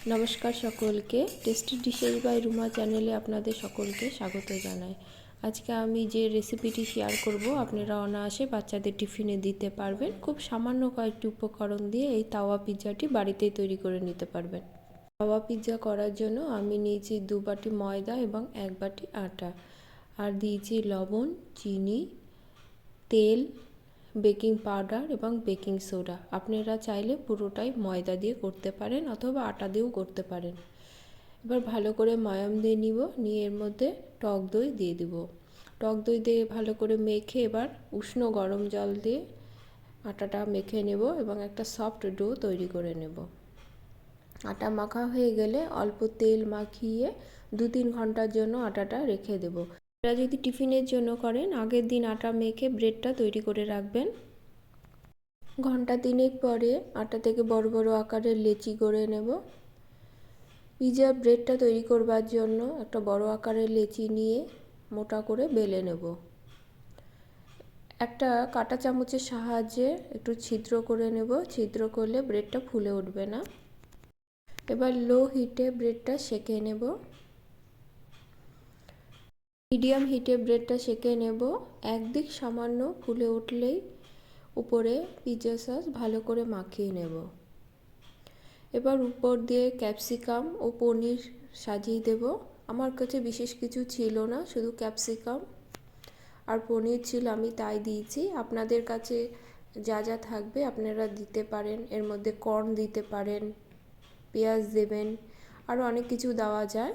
নমস্কার সকলকে, tasty dishes by Ruma চ্যানেলে আপনাদের সকলকে স্বাগত জানাই। আজকে আমি যে রেসিপিটি শেয়ার করব আপনারা অনায়াসে বাচ্চাদের টিফিনে দিতে পারবেন। খুব সামান্য কয়েকটি উপকরণ দিয়ে এই তাওয়া পিৎজাটি বাড়িতেই তৈরি করে নিতে পারবেন। তাওয়া পিৎজা করার জন্য আমি নিয়েছি 2 বাটি ময়দা এবং 1 বাটি আটা, আর দিয়েছি লবণ, চিনি, তেল, বেকিং পাউডার এবং বেকিং সোডা। আপনারা চাইলে পুরোটাই ময়দা দিয়ে করতে পারেন অথবা আটা দিয়েও করতে পারেন। এবার ভালো করে ময়াম দিয়ে নিব, নিয়ে এর মধ্যে টক দই দিয়ে দিব। টক দই দিয়ে ভালো করে মেখে এবার উষ্ণ গরম জল দিয়ে আটাটা মেখে নেব এবং একটা সফট ডো তৈরি করে নেব। আটা মাখা হয়ে গেলে অল্প তেল মাখিয়ে 2-3 ঘন্টার জন্য আটাটা রেখে দেব। এটা যদি টিফিনের জন্য করেন, আগের দিন আটা মেখে ব্রেডটা তৈরি করে রাখবেন। ঘন্টা 3 পরে আটা থেকে বড় বড় আকারের লেচি করে নেব। পিৎজা ব্রেডটা তৈরি করবার জন্য একটা বড় আকারের লেচি নিয়ে মোটা করে বেলে নেব। একটা কাঁটা চামচের সাহায্যে একটু ছিদ্র করে নেব, ছিদ্র করলে ব্রেডটা ফুলে উঠবে না। এবার লো হিটে ব্রেডটা সেঁকে নেব। মিডিয়াম হিটে ব্রেডটা সেঁকে নেব। একদিক সামান্য ফুলে উঠলেই উপরে পিৎজা সস ভালো করে মাখিয়ে নেব। এবার উপর দিয়ে ক্যাপসিকাম ও পনির সাজিয়ে দেব। আমার কাছে বিশেষ কিছু ছিল না, শুধু ক্যাপসিকাম আর পনির ছিল, আমি তাই দিয়েছি। আপনাদের কাছে যা যা থাকবে আপনারা দিতে পারেন। এর মধ্যে কর্ন দিতে পারেন, পেঁয়াজ দেবেন, আরও অনেক কিছু দেওয়া যায়।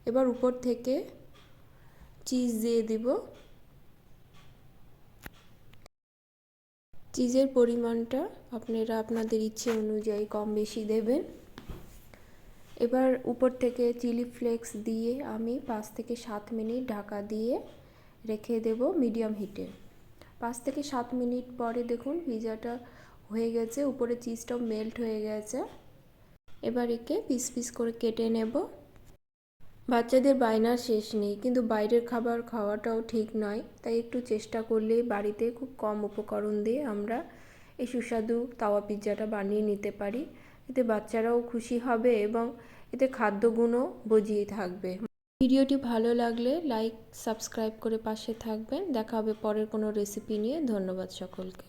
এবার উপর থেকে চিজ দিয়ে দিব। চিজের পরিমাণটা আপনারা আপনাদের ইচ্ছে অনুযায়ী কম বেশি দেবেন। এবার উপর থেকে চিলি ফ্লেক্স দিয়ে আমি 5 থেকে 7 মিনিট ঢাকা দিয়ে রেখে দেব মিডিয়াম হিটে। 5 থেকে 7 মিনিট পরে দেখুন পিৎজাটা হয়ে গেছে, উপরে চিজটাও মেল্ট হয়ে গেছে। এবার একে পিস পিস করে কেটে নেব। বাচ্চাদের বায়নার শেষ নেই, কিন্তু বাইরের খাবার খাওয়াটাও ঠিক নয়, তাই একটু চেষ্টা করলে বাড়িতে খুব কম উপকরণ দিয়ে আমরা এই সুস্বাদু তাওয়া পিৎজাটা বানিয়ে নিতে পারি। এতে বাচ্চারাও খুশি হবে এবং এতে খাদ্যগুণও বজিয়ে থাকবে। ভিডিওটি ভালো লাগলে লাইক সাবস্ক্রাইব করে পাশে থাকবেন। দেখা হবে পরের কোনো রেসিপি নিয়ে। ধন্যবাদ সকলকে।